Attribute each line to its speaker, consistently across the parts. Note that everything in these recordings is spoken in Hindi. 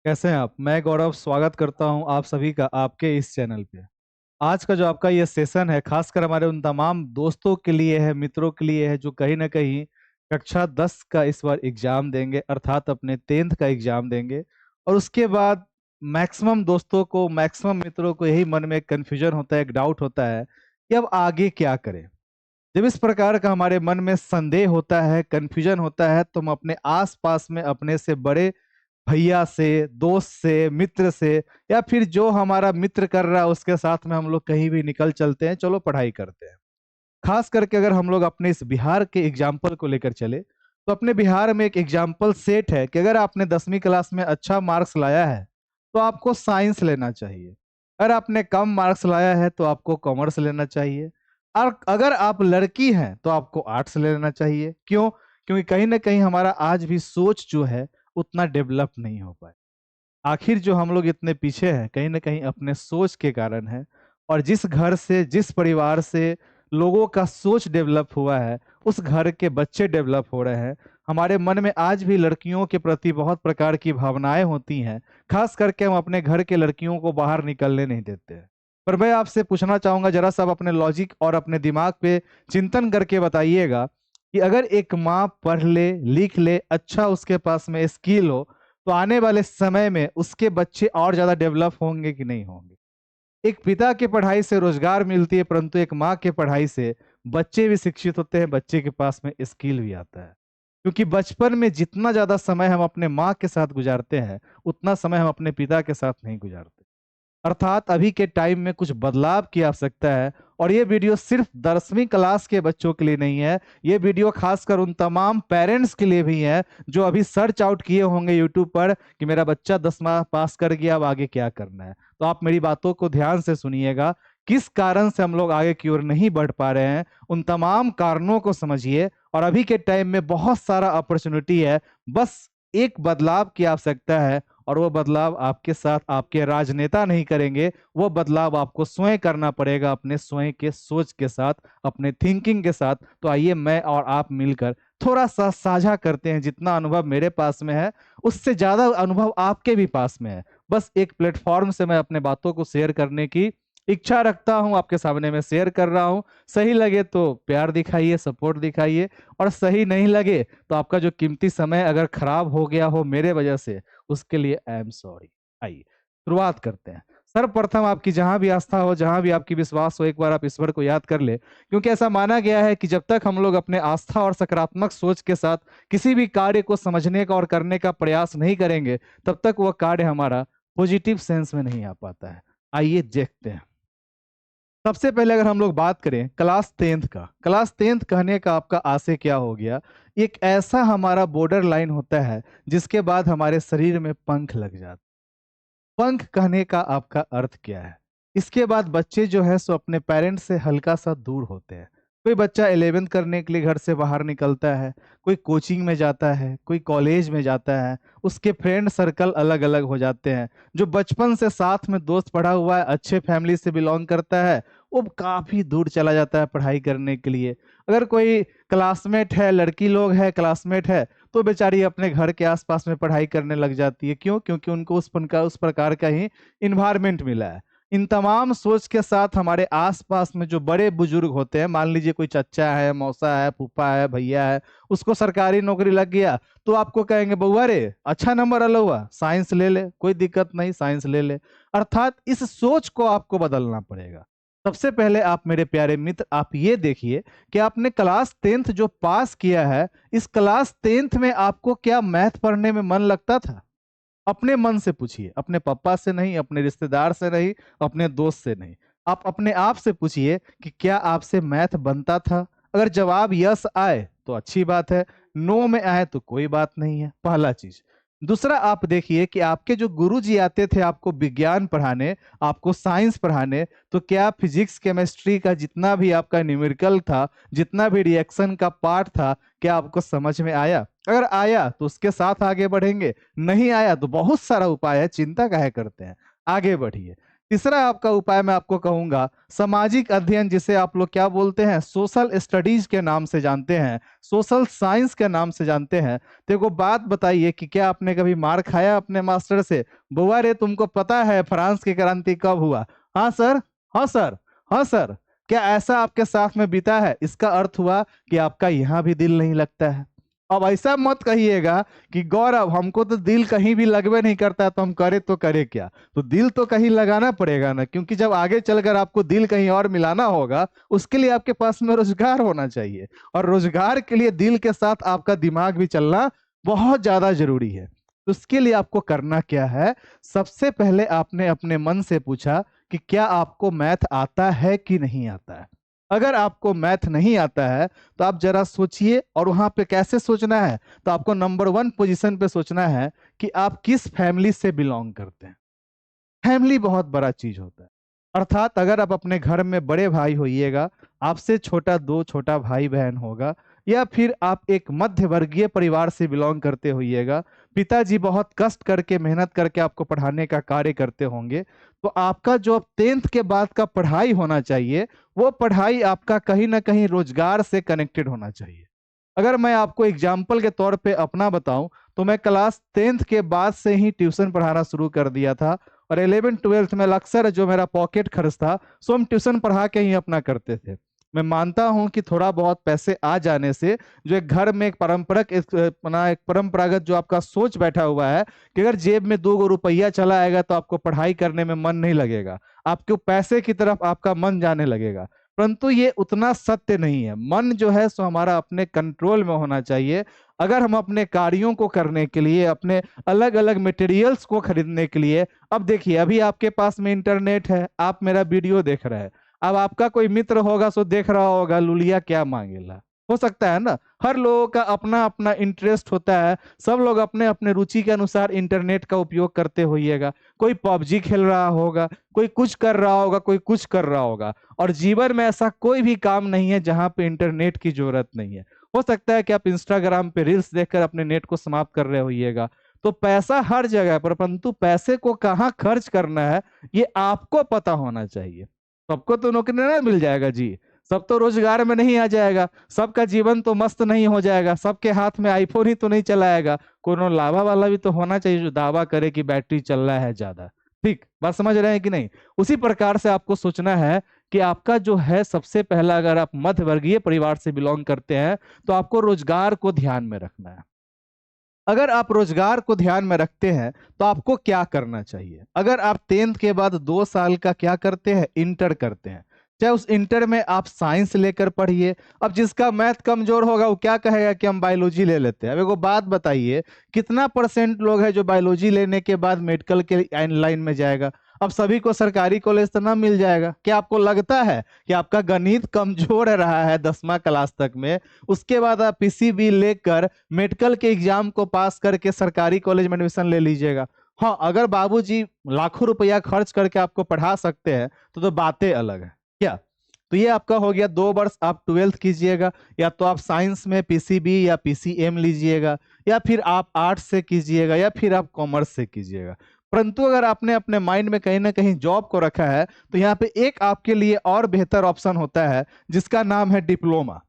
Speaker 1: कैसे हैं आप? मैं गौरव स्वागत करता हूं आप सभी का आपके इस चैनल पे। आज का जो आपका ये सेशन है खासकर हमारे उन तमाम दोस्तों के लिए है, मित्रों के लिए है जो कहीं ना कहीं कक्षा 10 का इस बार एग्जाम देंगे, अर्थात अपने 10th का एग्जाम देंगे। और उसके बाद मैक्सिमम दोस्तों को, मैक्सिमम मित्रों को यही मन में एक कन्फ्यूजन होता है, एक डाउट होता है कि अब आगे क्या करें। जब इस प्रकार का हमारे मन में संदेह होता है, कन्फ्यूजन होता है, तो हम अपने आसपास में अपने से बड़े भैया से, दोस्त से, मित्र से, या फिर जो हमारा मित्र कर रहा है उसके साथ में हम लोग कहीं भी निकल चलते हैं, चलो पढ़ाई करते हैं। खास करके अगर हम लोग अपने इस बिहार के एग्जाम्पल को लेकर चले, तो अपने बिहार में एक एग्जाम्पल सेट है कि अगर आपने 10वीं क्लास में अच्छा मार्क्स लाया है तो आपको साइंस लेना चाहिए। अगर आपने कम मार्क्स लाया है तो आपको कॉमर्स लेना चाहिए। और अगर आप लड़की हैं तो आपको आर्ट्स लेना चाहिए। क्यों? क्योंकि कहीं ना कहीं हमारा आज भी सोच जो है उतना डेवलप नहीं हो पाए। आखिर जो हम लोग इतने पीछे हैं कहीं ना कहीं अपने सोच के कारण है। और जिस घर से, जिस परिवार से लोगों का सोच डेवलप हुआ है, उस घर के बच्चे डेवलप हो रहे हैं। हमारे मन में आज भी लड़कियों के प्रति बहुत प्रकार की भावनाएं होती हैं। खास करके हम अपने घर के लड़कियों को बाहर निकलने नहीं देते हैं। पर मैं आपसे पूछना चाहूंगा, जरा सा आप अपने लॉजिक और अपने दिमाग पे चिंतन करके बताइएगा कि अगर एक माँ पढ़ ले, लिख ले, अच्छा उसके पास में स्किल हो, तो आने वाले समय में उसके बच्चे और ज्यादा डेवलप होंगे कि नहीं होंगे? एक पिता की पढ़ाई से रोजगार मिलती है, परंतु एक माँ के पढ़ाई से बच्चे भी शिक्षित होते हैं, बच्चे के पास में स्किल भी आता है। क्योंकि बचपन में जितना ज्यादा समय हम अपने माँ के साथ गुजारते हैं, उतना समय हम अपने पिता के साथ नहीं गुजारते। अर्थात अभी के टाइम में कुछ बदलाव की आवश्यकता है। और ये वीडियो सिर्फ 10वीं क्लास के बच्चों के लिए नहीं है, ये वीडियो खासकर उन तमाम पेरेंट्स के लिए भी है जो अभी सर्च आउट किए होंगे यूट्यूब पर कि मेरा बच्चा 10वां पास कर गया, अब आगे क्या करना है। तो आप मेरी बातों को ध्यान से सुनिएगा। किस कारण से हम लोग आगे की ओर नहीं बढ़ पा रहे हैं, उन तमाम कारणों को समझिए। और अभी के टाइम में बहुत सारा अपॉर्चुनिटी है, बस एक बदलाव की आवश्यकता है। और वो बदलाव आपके साथ आपके राजनेता नहीं करेंगे, वो बदलाव आपको स्वयं करना पड़ेगा, अपने स्वयं के सोच के साथ, अपने थिंकिंग के साथ। तो आइए मैं और आप मिलकर थोड़ा सा साझा करते हैं। जितना अनुभव मेरे पास में है उससे ज्यादा अनुभव आपके भी पास में है। बस एक प्लेटफॉर्म से मैं अपने बातों को शेयर करने की इच्छा रखता हूं, आपके सामने मैं शेयर कर रहा हूं। सही लगे तो प्यार दिखाइए, सपोर्ट दिखाइए। और सही नहीं लगे तो आपका जो कीमती समय अगर खराब हो गया हो मेरे वजह से, उसके लिए आई एम सॉरी। आइए शुरुआत करते हैं। सर्वप्रथम आपकी जहां भी आस्था हो, जहां भी आपकी विश्वास हो, एक बार आप ईश्वर को याद कर ले। क्योंकि ऐसा माना गया है कि जब तक हम लोग अपने आस्था और सकारात्मक सोच के साथ किसी भी कार्य को समझने का और करने का प्रयास नहीं करेंगे, तब तक वह कार्य हमारा पॉजिटिव सेंस में नहीं आ पाता है। आइए देखते हैं। सबसे पहले अगर हम लोग बात करें क्लास 10th का, क्लास 10th कहने का आपका आशय क्या हो गया? एक ऐसा हमारा बॉर्डर लाइन होता है जिसके बाद हमारे शरीर में पंख लग जाते। पंख कहने का आपका अर्थ क्या है? इसके बाद बच्चे जो है सो अपने पेरेंट्स से हल्का सा दूर होते हैं। कोई बच्चा 11th करने के लिए घर से बाहर निकलता है, कोई कोचिंग में जाता है, कोई कॉलेज में जाता है, उसके फ्रेंड सर्कल अलग अलग हो जाते हैं। जो बचपन से साथ में दोस्त पढ़ा हुआ है, अच्छे फैमिली से बिलोंग करता है, वो काफी दूर चला जाता है पढ़ाई करने के लिए। अगर कोई क्लासमेट है, लड़की लोग है, क्लासमेट है, तो बेचारी अपने घर के आसपास में पढ़ाई करने लग जाती है। क्यों? क्योंकि उनको उस प्रकार का ही इन्वायरमेंट मिला है। इन तमाम सोच के साथ हमारे आसपास में जो बड़े बुजुर्ग होते हैं, मान लीजिए कोई चचा है, मौसा है, फूफा है, भैया है, उसको सरकारी नौकरी लग गया, तो आपको कहेंगे बउआ रे अच्छा नंबर अला हुआ, साइंस ले ले, कोई दिक्कत नहीं, साइंस ले ले। अर्थात इस सोच को आपको बदलना पड़ेगा। सबसे पहले आप मेरे प्यारे मित्र, आप ये देखिए कि आपने क्लास 10th जो पास किया है, इस क्लास 10th में आपको क्या मैथ पढ़ने में मन लगता था? अपने मन से पूछिए, अपने पापा से नहीं, अपने रिश्तेदार से नहीं, अपने दोस्त से नहीं। आप अपने आप से पूछिए कि क्या आपसे मैथ बनता था? अगर जवाब यस आए तो अच्छी बात है, नो में आए तो कोई बात नहीं है, पहला चीज। दूसरा, आप देखिए कि आपके जो गुरुजी आते थे आपको विज्ञान पढ़ाने, आपको साइंस पढ़ाने, तो क्या फिजिक्स केमिस्ट्री का जितना भी आपका न्यूमेरिकल था, जितना भी रिएक्शन का पार्ट था, क्या आपको समझ में आया? अगर आया तो उसके साथ आगे बढ़ेंगे, नहीं आया तो बहुत सारा उपाय है, चिंता काहे करते हैं, आगे बढ़िए। तीसरा आपका उपाय मैं आपको कहूंगा सामाजिक अध्ययन, जिसे आप लोग क्या बोलते हैं, सोशल स्टडीज के नाम से जानते हैं, सोशल साइंस के नाम से जानते हैं। तो एगो बात बताइए कि क्या आपने कभी मार खाया अपने मास्टर से? बुआ रे तुमको पता है फ्रांस की क्रांति कब हुआ? हाँ सर, हाँ सर, हाँ सर। क्या ऐसा आपके साथ में बीता है? इसका अर्थ हुआ कि आपका यहाँ भी दिल नहीं लगता है। अब ऐसा मत कहिएगा कि गौरव हमको तो दिल कहीं भी लगवे नहीं करता, तो हम करे तो करे क्या। तो दिल तो कहीं लगाना पड़ेगा ना, क्योंकि जब आगे चलकर आपको दिल कहीं और मिलाना होगा, उसके लिए आपके पास में रोजगार होना चाहिए, और रोजगार के लिए दिल के साथ आपका दिमाग भी चलना बहुत ज्यादा जरूरी है। तो उसके लिए आपको करना क्या है, सबसे पहले आपने अपने मन से पूछा कि क्या आपको मैथ आता है कि नहीं आता है। अगर आपको मैथ नहीं आता है तो आप जरा सोचिए, और वहां पे कैसे सोचना है, तो आपको नंबर 1 पोजीशन पे सोचना है कि आप किस फैमिली से बिलोंग करते हैं। फैमिली बहुत बड़ा चीज होता है। अर्थात अगर आप अपने घर में बड़े भाई होइएगा, आपसे छोटा 2 छोटा भाई बहन होगा, या फिर आप एक मध्य वर्गीय परिवार से बिलोंग करते होइएगा, पिताजी बहुत कष्ट करके मेहनत करके आपको पढ़ाने का कार्य करते होंगे, तो आपका जो अब 10th के बाद का पढ़ाई होना चाहिए, वो पढ़ाई आपका कहीं ना कहीं रोजगार से कनेक्टेड होना चाहिए। अगर मैं आपको एग्जाम्पल के तौर पे अपना बताऊं, तो मैं क्लास 10th के बाद से ही ट्यूशन पढ़ाना शुरू कर दिया था, और 11th-12th में अक्सर जो मेरा पॉकेट खर्च था, सो हम ट्यूशन पढ़ा के ही अपना करते थे। मैं मानता हूं कि थोड़ा बहुत पैसे आ जाने से जो एक घर में एक परंपरागत जो आपका सोच बैठा हुआ है कि अगर जेब में 2 गो रुपया चला आएगा तो आपको पढ़ाई करने में मन नहीं लगेगा, आपको पैसे की तरफ आपका मन जाने लगेगा। परंतु ये उतना सत्य नहीं है। मन जो है सो हमारा अपने कंट्रोल में होना चाहिए। अगर हम अपने कार्यों को करने के लिए, अपने अलग अलग मटेरियल्स को खरीदने के लिए, अब देखिए अभी आपके पास में इंटरनेट है, आप मेरा वीडियो देख रहे हैं, अब आपका कोई मित्र होगा सो देख रहा होगा लुलिया क्या मांगेला, हो सकता है ना। हर लोगों का अपना अपना इंटरेस्ट होता है, सब लोग अपने अपने रुचि के अनुसार इंटरनेट का उपयोग करते होइएगा। कोई पबजी खेल रहा होगा, कोई कुछ कर रहा होगा, कोई कुछ कर रहा होगा, और जीवन में ऐसा कोई भी काम नहीं है जहां पे इंटरनेट की जरूरत नहीं है। हो सकता है कि आप इंस्टाग्राम पे रील्स देखकर अपने नेट को समाप्त कर रहे होइएगा। तो पैसा हर जगह पर, परंतु पैसे को कहाँ खर्च करना है ये आपको पता होना चाहिए। सबको तो नौकरी ना मिल जाएगा जी, सब तो रोजगार में नहीं आ जाएगा, सबका जीवन तो मस्त नहीं हो जाएगा, सबके हाथ में आईफोन ही तो नहीं चलाएगा। कोनो लावा वाला भी तो होना चाहिए जो दावा करे कि बैटरी चल रहा है ज्यादा। ठीक बात समझ रहे हैं कि नहीं? उसी प्रकार से आपको सोचना है कि आपका जो है सबसे पहला, अगर आप मध्य वर्गीय परिवार से बिलोंग करते हैं तो आपको रोजगार को ध्यान में रखना है। अगर आप रोजगार को ध्यान में रखते हैं तो आपको क्या करना चाहिए? अगर आप 10th के बाद 2 साल का क्या करते हैं, इंटर करते हैं, चाहे उस इंटर में आप साइंस लेकर पढ़िए। अब जिसका मैथ कमजोर होगा वो क्या कहेगा कि हम बायोलॉजी ले लेते हैं। अब एगो बात बताइए, कितना % लोग है जो बायोलॉजी लेने के बाद मेडिकल के लाइन में जाएगा? अब सभी को सरकारी कॉलेज तो ना मिल जाएगा। क्या आपको लगता है कि आपका गणित कमजोर रहा है 10वीं क्लास तक में, उसके बाद आप पीसीबी लेकर मेडिकल के एग्जाम को पास करके सरकारी कॉलेज में एडमिशन ले लीजिएगा? हाँ, अगर बाबूजी लाखों रुपया खर्च करके आपको पढ़ा सकते हैं तो बातें अलग है क्या। तो ये आपका हो गया 2 वर्ष आप 12th कीजिएगा, या तो आप साइंस में पीसीबी या पीसीएम लीजिएगा, या फिर आप आर्ट्स से कीजिएगा, या फिर आप कॉमर्स से कीजिएगा। परंतु अगर आपने अपने माइंड में कहीं ना कहीं जॉब को रखा है तो यहाँ पे एक आपके लिए और बेहतर ऑप्शन होता है जिसका नाम है डिप्लोमा।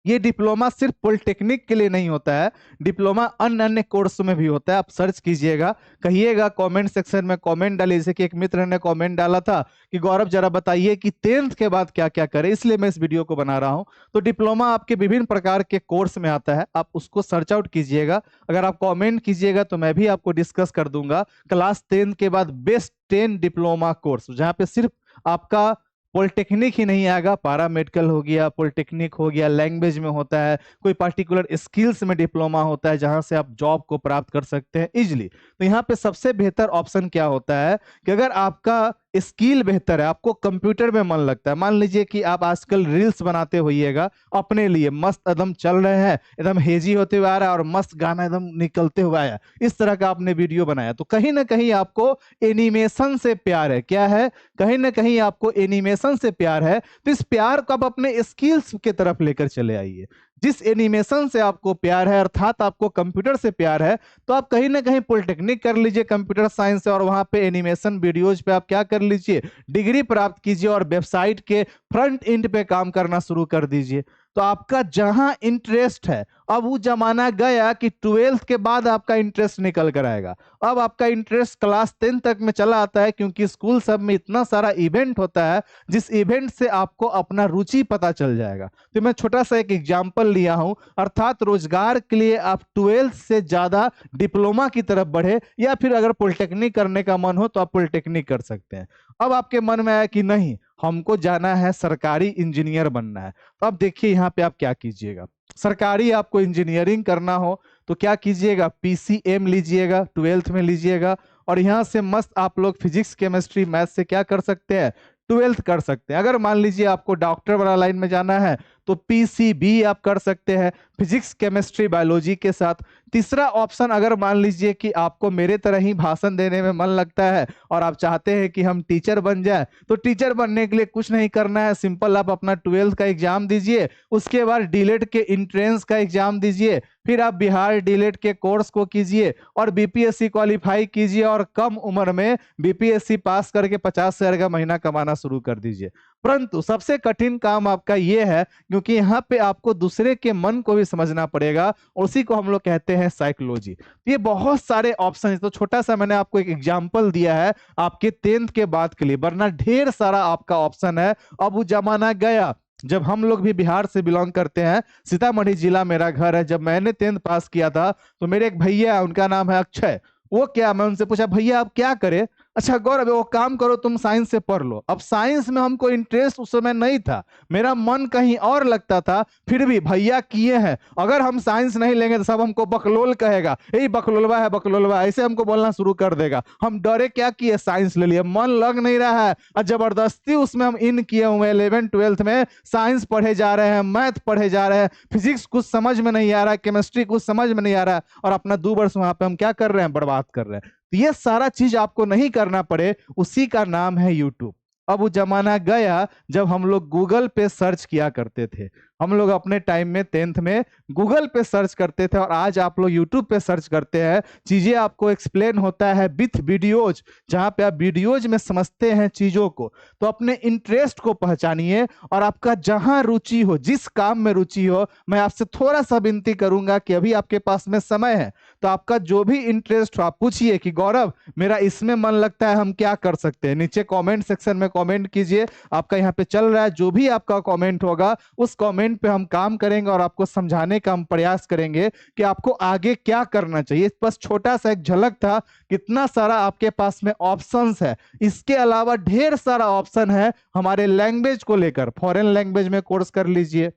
Speaker 1: ये डिप्लोमा सिर्फ पॉलिटेक्निक के लिए नहीं होता है, डिप्लोमा अन्य अन्य कोर्स में भी होता है। आप सर्च कीजिएगा, कहिएगा, कमेंट सेक्शन में कमेंट डालिए। जैसे कि एक मित्र ने कमेंट डाला था कि गौरव जरा बताइए कि 10th के बाद क्या क्या करें, इसलिए मैं इस वीडियो को बना रहा हूं। तो डिप्लोमा आपके विभिन्न प्रकार के कोर्स में आता है, आप उसको सर्च आउट कीजिएगा। अगर आप कॉमेंट कीजिएगा तो मैं भी आपको डिस्कस कर दूंगा क्लास 10 के बाद बेस्ट 10 डिप्लोमा कोर्स, जहाँ पे सिर्फ आपका पॉलिटेक्निक ही नहीं आएगा, पारा मेडिकल हो गया, पॉलिटेक्निक हो गया, लैंग्वेज में होता है, कोई पर्टिकुलर स्किल्स में डिप्लोमा होता है जहां से आप जॉब को प्राप्त कर सकते हैं इजिली। तो यहाँ पे सबसे बेहतर ऑप्शन क्या होता है कि अगर आपका स्किल बेहतर है, आपको कंप्यूटर में मन लगता है, मान लीजिए कि आप आजकल रील्स बनाते होइएगा अपने लिए, मस्त एकदम चल रहे हैं, एकदम हेजी होते हुए आ रहा है और मस्त गाना एकदम निकलते हुए आया, इस तरह का आपने वीडियो बनाया, तो कहीं ना कहीं आपको एनिमेशन से प्यार है। क्या है? कहीं ना कहीं आपको एनिमेशन से प्यार है। तो इस प्यार को आप अपने स्किल्स की तरफ लेकर चले आइए। जिस एनिमेशन से आपको प्यार है, अर्थात आपको कंप्यूटर से प्यार है, तो आप कहीं ना कहीं पॉलिटेक्निक कर लीजिए कंप्यूटर साइंस से, और वहां पे एनिमेशन वीडियोज पे आप क्या कर लीजिए, डिग्री प्राप्त कीजिए और वेबसाइट के फ्रंट एंड पे काम करना शुरू कर दीजिए। तो आपका जहां इंटरेस्ट है, अब वो जमाना गया कि 12th के बाद आपका इंटरेस्ट निकल कर आएगा। अब आपका इंटरेस्ट क्लास 10 तक में चला आता है, क्योंकि स्कूल सब में इतना सारा इवेंट होता है, जिस इवेंट से आपको अपना रुचि पता चल जाएगा। तो मैं छोटा सा एक एग्जाम्पल लिया हूं, अर्थात रोजगार के लिए आप 12th से ज्यादा डिप्लोमा की तरफ बढ़े, या फिर अगर पॉलिटेक्निक करने का मन हो तो आप पॉलिटेक्निक कर सकते हैं। अब आपके मन में आया कि नहीं, हमको जाना है, सरकारी इंजीनियर बनना है। तो अब देखिए यहाँ पे आप क्या कीजिएगा, सरकारी आपको इंजीनियरिंग करना हो तो क्या कीजिएगा, पीसीएम लीजिएगा, 12th में लीजिएगा, और यहाँ से मस्त आप लोग फिजिक्स केमिस्ट्री मैथ से क्या कर सकते हैं, 12th कर सकते हैं। अगर मान लीजिए आपको डॉक्टर वाला लाइन में जाना है तो पीसीबी आप कर सकते हैं, फिजिक्स केमिस्ट्री बायोलॉजी के साथ। तीसरा ऑप्शन, अगर मान लीजिए कि आपको मेरे तरह ही भाषण देने में मन लगता है और आप चाहते हैं कि हम टीचर बन जाए, तो टीचर बनने के लिए कुछ नहीं करना है, सिंपल आप अपना 12th का एग्जाम दीजिए, उसके बाद डीलेट के इंट्रेंस का एग्जाम दीजिए, फिर आप बिहार डीलेट के कोर्स को कीजिए और बीपीएससी क्वालिफाई कीजिए, और कम उम्र में बीपीएससी पास करके 50,000 का महीना कमाना शुरू कर दीजिए। परंतु सबसे कठिन काम आपका ये है, क्योंकि यहाँ पे आपको दूसरे के मन को भी समझना पड़ेगा, उसी को हम लोग कहते हैं साइकोलॉजी। ये बहुत सारे ऑप्शन है, तो छोटा सा मैंने आपको एक एग्जांपल दिया है आपके 10th के बाद के लिए, वरना ढेर सारा आपका ऑप्शन है। अब वो जमाना गया जब हम लोग भी बिहार से बिलोंग करते हैं, सीतामढ़ी जिला मेरा घर है। जब मैंने 10th पास किया था तो मेरे एक भैया, उनका नाम है अक्षय, वो क्या, मैं उनसे पूछा भैया आप क्या करें, अच्छा गौरव वो काम करो तुम साइंस से पढ़ लो। अब साइंस में हमको इंटरेस्ट उस समय नहीं था, मेरा मन कहीं और लगता था, फिर भी भैया किए हैं। अगर हम साइंस नहीं लेंगे तो सब हमको बकलोल कहेगा, यही बकलोलवा है बकलोलवा, ऐसे हमको बोलना शुरू कर देगा। हम डरे क्या किए, साइंस ले लिए, मन लग नहीं रहा है और जबरदस्ती उसमें हम इन किए हुए 11 12th में साइंस पढ़े जा रहे हैं, मैथ पढ़े जा रहे हैं, फिजिक्स कुछ समझ में नहीं आ रहा है, केमिस्ट्री कुछ समझ में नहीं आ रहा है, और अपना 2 वर्ष वहां पे हम क्या कर रहे हैं, बर्बाद कर रहे हैं। तो ये सारा चीज आपको नहीं करना पड़े, उसी का नाम है यूट्यूब। अब वो जमाना गया जब हम लोग गूगल पे सर्च किया करते थे, हम लोग अपने टाइम में 10th में गूगल पे सर्च करते थे, और आज आप लोग यूट्यूब पे सर्च करते हैं। चीजें आपको एक्सप्लेन होता है विथ वीडियोज, जहां पे आप वीडियोज में समझते हैं चीजों को। तो अपने इंटरेस्ट को पहचानिए, और आपका जहां रुचि हो, जिस काम में रुचि हो, मैं आपसे थोड़ा सा विनती करूंगा कि अभी आपके पास में समय है, तो आपका जो भी इंटरेस्ट हो आप पूछिए कि गौरव मेरा इसमें मन लगता है, हम क्या कर सकते हैं। नीचे कमेंट सेक्शन में कमेंट कीजिए, आपका यहाँ पे चल रहा है, जो भी आपका कमेंट होगा उस कमेंट पे हम काम करेंगे और आपको समझाने का हम प्रयास करेंगे कि आपको आगे क्या करना चाहिए। बस छोटा सा एक झलक था, कितना सारा आपके पास में ऑप्शंस है। इसके अलावा ढेर सारा ऑप्शन है हमारे लैंग्वेज को लेकर, फॉरेन लैंग्वेज में कोर्स कर लीजिए,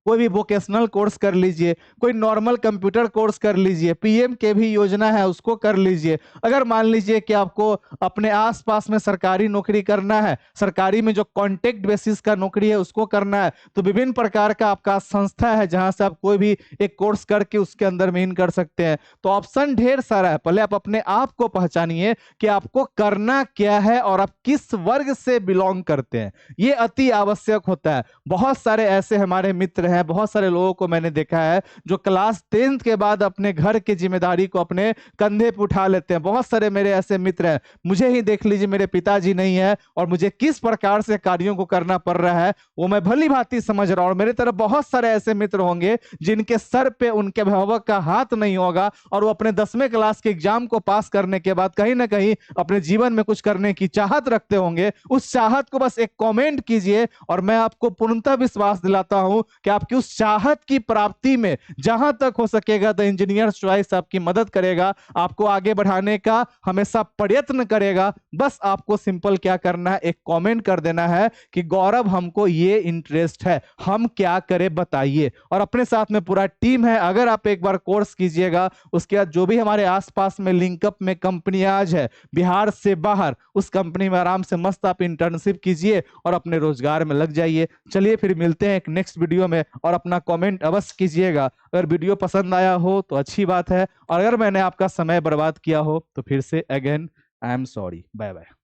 Speaker 1: कोई भी वोकेशनल कोर्स कर लीजिए, कोई नॉर्मल कंप्यूटर कोर्स कर लीजिए, पीएम के भी योजना है उसको कर लीजिए। अगर मान लीजिए कि आपको अपने आसपास में सरकारी नौकरी करना है, सरकारी में जो कॉन्ट्रैक्ट बेसिस का नौकरी है उसको करना है, तो विभिन्न प्रकार का आपका संस्था है जहां से आप कोई भी एक कोर्स करके उसके अंदर में इन कर सकते हैं। तो ऑप्शन ढेर सारा है, पहले आप अपने आप को पहचानिए कि आपको करना क्या है और आप किस वर्ग से बिलोंग करते हैं, ये अति आवश्यक होता है। बहुत सारे ऐसे हमारे मित्र हैं, बहुत सारे लोगों को मैंने देखा है जो क्लास 10th के बाद अपने घर की जिम्मेदारी को अपने कंधे पर उठा लेते हैं। बहुत सारे मेरे ऐसे मित्र हैं, मुझे ही देख लीजिए, मेरे पिताजी नहीं है और मुझे किस प्रकार से कार्यों को करना पड़ रहा है वो मैं भली भांति समझ रहा हूं। और मेरे तरफ बहुत सारे ऐसे मित्र होंगे जिनके सर पे उनके अभिभावक का हाथ नहीं होगा और वो अपने 10वें क्लास के एग्जाम को पास करने के बाद कहीं ना कहीं अपने जीवन में कुछ करने की चाहत रखते होंगे। उस चाहत को बस एक कमेंट कीजिए और मैं आपको पूर्णतः विश्वास दिलाता हूं कि आपकी उस चाहत की प्राप्ति में जहां तक हो सकेगा द इंजीनियर चॉइस आपकी मदद करेगा, आपको आगे बढ़ाने का हमेशा प्रयत्न करेगा। बस आपको सिंपल क्या करना है, एक कमेंट कर देना है कि गौरव हमको ये इंटरेस्ट है, हम क्या करें बताइए। और अपने साथ में पूरा टीम है, अगर आप एक बार कोर्स कीजिएगा उसके बाद जो भी हमारे आसपास में लिंकअप में कंपनी आज है बिहार से बाहर, उस कंपनी में आराम से मस्त आप इंटर्नशिप कीजिए और अपने रोजगार में लग जाइए। चलिए फिर मिलते हैं एक नेक्स्ट वीडियो में, और अपना कमेंट अवश्य कीजिएगा। अगर वीडियो पसंद आया हो तो अच्छी बात है, और अगर मैंने आपका समय बर्बाद किया हो तो फिर से again I am sorry. Bye bye.